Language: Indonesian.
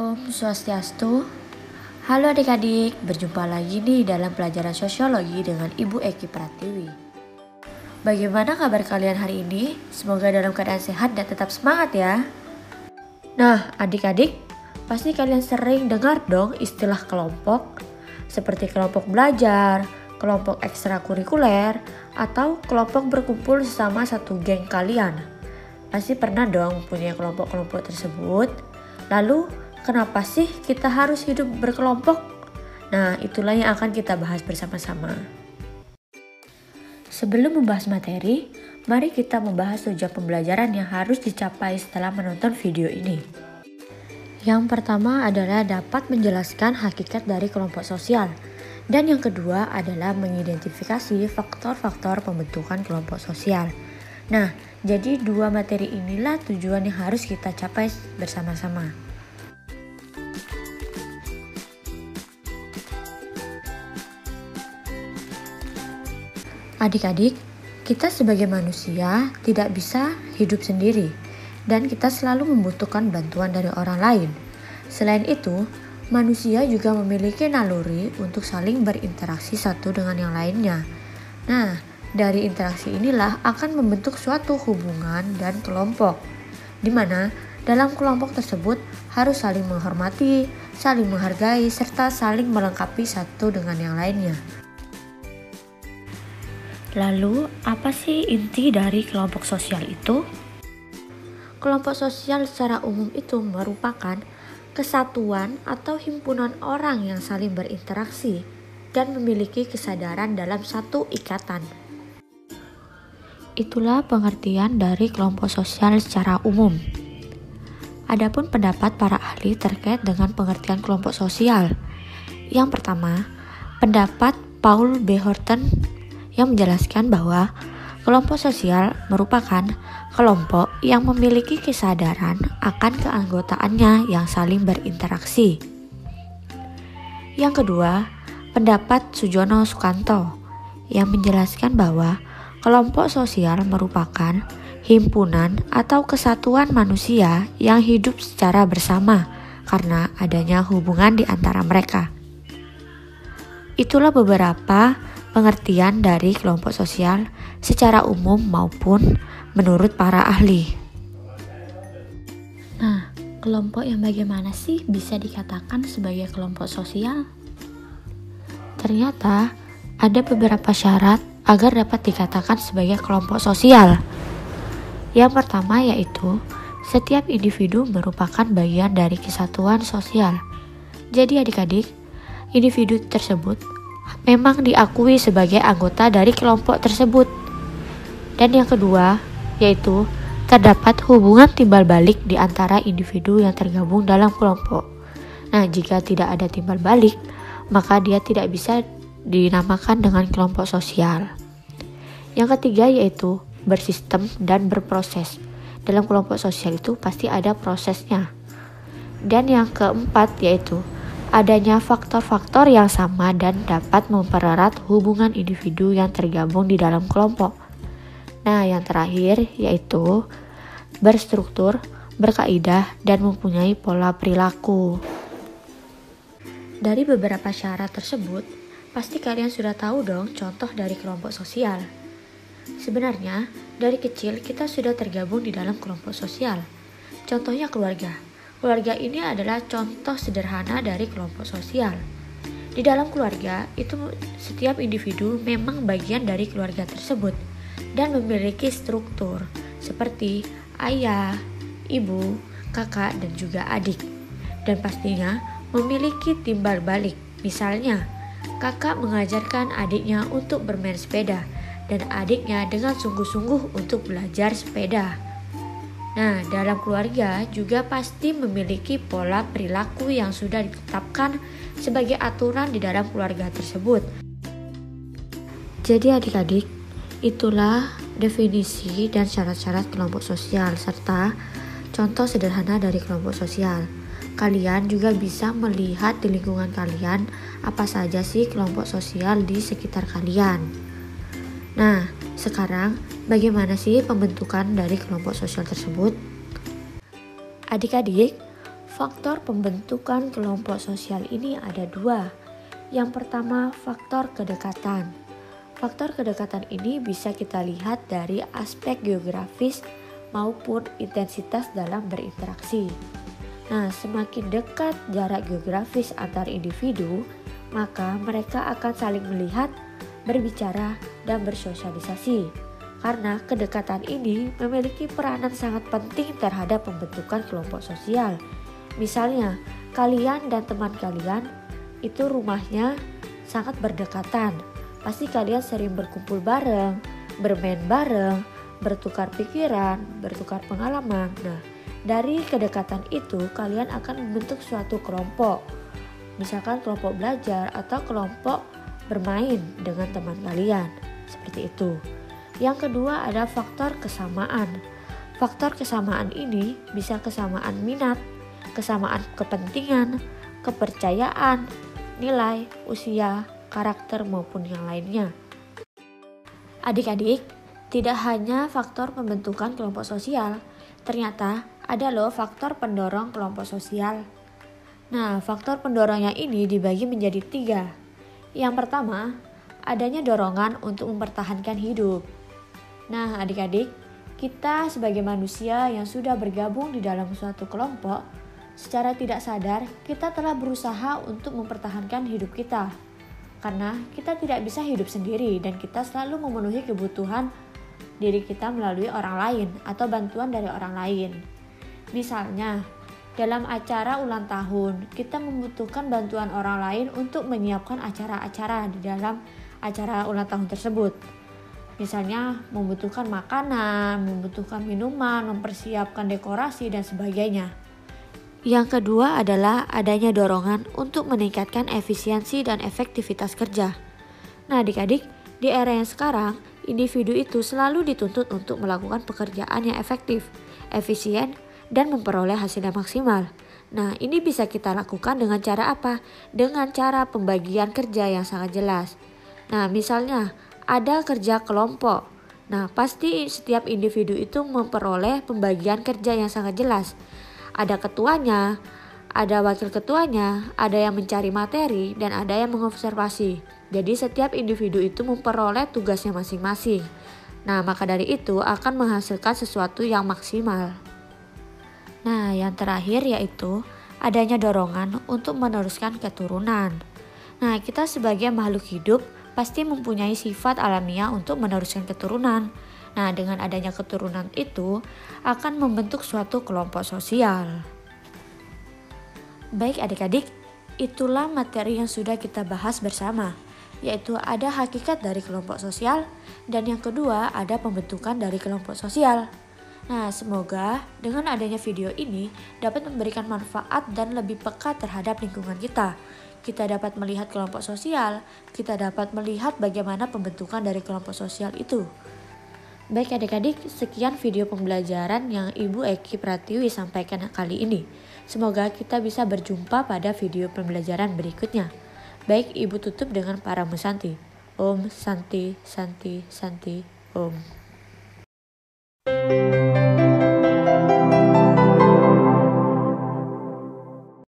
Om Swastiastu. Halo adik-adik, berjumpa lagi nih dalam pelajaran sosiologi dengan Ibu Eki Pratiwi. Bagaimana kabar kalian hari ini? Semoga dalam keadaan sehat dan tetap semangat ya. Nah adik-adik, pasti kalian sering dengar dong istilah kelompok, seperti kelompok belajar, kelompok ekstrakurikuler, atau kelompok berkumpul sesama satu geng kalian. Pasti pernah dong punya kelompok-kelompok tersebut. Lalu, kenapa sih kita harus hidup berkelompok? Nah, itulah yang akan kita bahas bersama-sama. Sebelum membahas materi, mari kita membahas tujuan pembelajaran yang harus dicapai setelah menonton video ini. Yang pertama adalah dapat menjelaskan hakikat dari kelompok sosial. Dan yang kedua adalah mengidentifikasi faktor-faktor pembentukan kelompok sosial. Nah, jadi dua materi inilah tujuan yang harus kita capai bersama-sama. Adik-adik, kita sebagai manusia tidak bisa hidup sendiri dan kita selalu membutuhkan bantuan dari orang lain. Selain itu, manusia juga memiliki naluri untuk saling berinteraksi satu dengan yang lainnya. Nah, dari interaksi inilah akan membentuk suatu hubungan dan kelompok, di mana dalam kelompok tersebut harus saling menghormati, saling menghargai, serta saling melengkapi satu dengan yang lainnya. Lalu, apa sih inti dari kelompok sosial itu? Kelompok sosial secara umum itu merupakan kesatuan atau himpunan orang yang saling berinteraksi dan memiliki kesadaran dalam satu ikatan. Itulah pengertian dari kelompok sosial secara umum. Adapun pendapat para ahli terkait dengan pengertian kelompok sosial. Yang pertama, pendapat Paul B. Horton yang menjelaskan bahwa kelompok sosial merupakan kelompok yang memiliki kesadaran akan keanggotaannya yang saling berinteraksi. Yang kedua, pendapat Sujono Sukanto yang menjelaskan bahwa kelompok sosial merupakan himpunan atau kesatuan manusia yang hidup secara bersama karena adanya hubungan di antara mereka. Itulah beberapa pengertian dari kelompok sosial secara umum maupun menurut para ahli. Nah, kelompok yang bagaimana sih bisa dikatakan sebagai kelompok sosial? Ternyata ada beberapa syarat agar dapat dikatakan sebagai kelompok sosial. Yang pertama yaitu setiap individu merupakan bagian dari kesatuan sosial. Jadi adik-adik, individu tersebut memang diakui sebagai anggota dari kelompok tersebut. Dan yang kedua yaitu terdapat hubungan timbal balik di antara individu yang tergabung dalam kelompok. Nah, jika tidak ada timbal balik, maka dia tidak bisa dinamakan dengan kelompok sosial. Yang ketiga yaitu bersistem dan berproses. Dalam kelompok sosial itu pasti ada prosesnya. Dan yang keempat yaitu adanya faktor-faktor yang sama dan dapat mempererat hubungan individu yang tergabung di dalam kelompok. Nah, yang terakhir yaitu berstruktur, berkaidah, dan mempunyai pola perilaku. Dari beberapa syarat tersebut, pasti kalian sudah tahu dong contoh dari kelompok sosial. Sebenarnya, dari kecil kita sudah tergabung di dalam kelompok sosial. Contohnya keluarga. Keluarga ini adalah contoh sederhana dari kelompok sosial. Di dalam keluarga, itu setiap individu memang bagian dari keluarga tersebut dan memiliki struktur seperti ayah, ibu, kakak, dan juga adik. Dan pastinya memiliki timbal balik. Misalnya, kakak mengajarkan adiknya untuk bermain sepeda dan adiknya dengan sungguh-sungguh untuk belajar sepeda. Nah, dalam keluarga juga pasti memiliki pola perilaku yang sudah ditetapkan sebagai aturan di dalam keluarga tersebut. Jadi adik-adik, itulah definisi dan syarat-syarat kelompok sosial serta contoh sederhana dari kelompok sosial. Kalian juga bisa melihat di lingkungan kalian apa saja sih kelompok sosial di sekitar kalian. Nah, sekarang bagaimana sih pembentukan dari kelompok sosial tersebut? Adik-adik, Faktor pembentukan kelompok sosial ini ada dua. Yang pertama, faktor kedekatan. Faktor kedekatan ini bisa kita lihat dari aspek geografis maupun intensitas dalam berinteraksi. Nah, semakin dekat jarak geografis antar individu, maka mereka akan saling melihat, berbicara, dan bersosialisasi. Karena kedekatan ini memiliki peranan sangat penting terhadap pembentukan kelompok sosial. Misalnya, kalian dan teman kalian itu rumahnya sangat berdekatan. Pasti kalian sering berkumpul bareng, bermain bareng, bertukar pikiran, bertukar pengalaman. Nah, dari kedekatan itu kalian akan membentuk suatu kelompok. Misalkan kelompok belajar atau kelompok bermain dengan teman kalian. Seperti itu. Yang kedua ada faktor kesamaan. Faktor kesamaan ini bisa kesamaan minat, kesamaan kepentingan, kepercayaan, nilai, usia, karakter maupun yang lainnya. Adik-adik, tidak hanya faktor pembentukan kelompok sosial, ternyata ada loh faktor pendorong kelompok sosial. Nah, faktor pendorongnya ini dibagi menjadi 3. Yang pertama, adanya dorongan untuk mempertahankan hidup. Nah, adik-adik, kita sebagai manusia yang sudah bergabung di dalam suatu kelompok, secara tidak sadar kita telah berusaha untuk mempertahankan hidup kita. Karena kita tidak bisa hidup sendiri dan kita selalu memenuhi kebutuhan diri kita melalui orang lain atau bantuan dari orang lain. Misalnya, dalam acara ulang tahun, kita membutuhkan bantuan orang lain untuk menyiapkan acara-acara di dalam acara ulang tahun tersebut. Misalnya, membutuhkan makanan, membutuhkan minuman, mempersiapkan dekorasi, dan sebagainya. Yang kedua adalah adanya dorongan untuk meningkatkan efisiensi dan efektivitas kerja. Nah, adik-adik, di era yang sekarang, individu itu selalu dituntut untuk melakukan pekerjaan yang efektif, efisien, dan memperoleh hasil yang maksimal. Nah, ini bisa kita lakukan dengan cara apa? Dengan cara pembagian kerja yang sangat jelas. Nah, misalnya ada kerja kelompok. Nah, pasti setiap individu itu memperoleh pembagian kerja yang sangat jelas. Ada ketuanya, ada wakil ketuanya, ada yang mencari materi, dan ada yang mengobservasi. Jadi setiap individu itu memperoleh tugasnya masing-masing. Nah, maka dari itu akan menghasilkan sesuatu yang maksimal. Nah, yang terakhir yaitu adanya dorongan untuk meneruskan keturunan. Nah, kita sebagai makhluk hidup pasti mempunyai sifat alamiah untuk meneruskan keturunan. Nah, dengan adanya keturunan itu akan membentuk suatu kelompok sosial. Baik adik-adik, itulah materi yang sudah kita bahas bersama, yaitu ada hakikat dari kelompok sosial dan yang kedua ada pembentukan dari kelompok sosial. Nah, semoga dengan adanya video ini dapat memberikan manfaat dan lebih peka terhadap lingkungan kita. Kita dapat melihat kelompok sosial, kita dapat melihat bagaimana pembentukan dari kelompok sosial itu. Baik adik-adik, sekian video pembelajaran yang Ibu Eki Pratiwi sampaikan kali ini. Semoga kita bisa berjumpa pada video pembelajaran berikutnya. Baik, Ibu tutup dengan para musanti. Om Santi Santi Santi Om.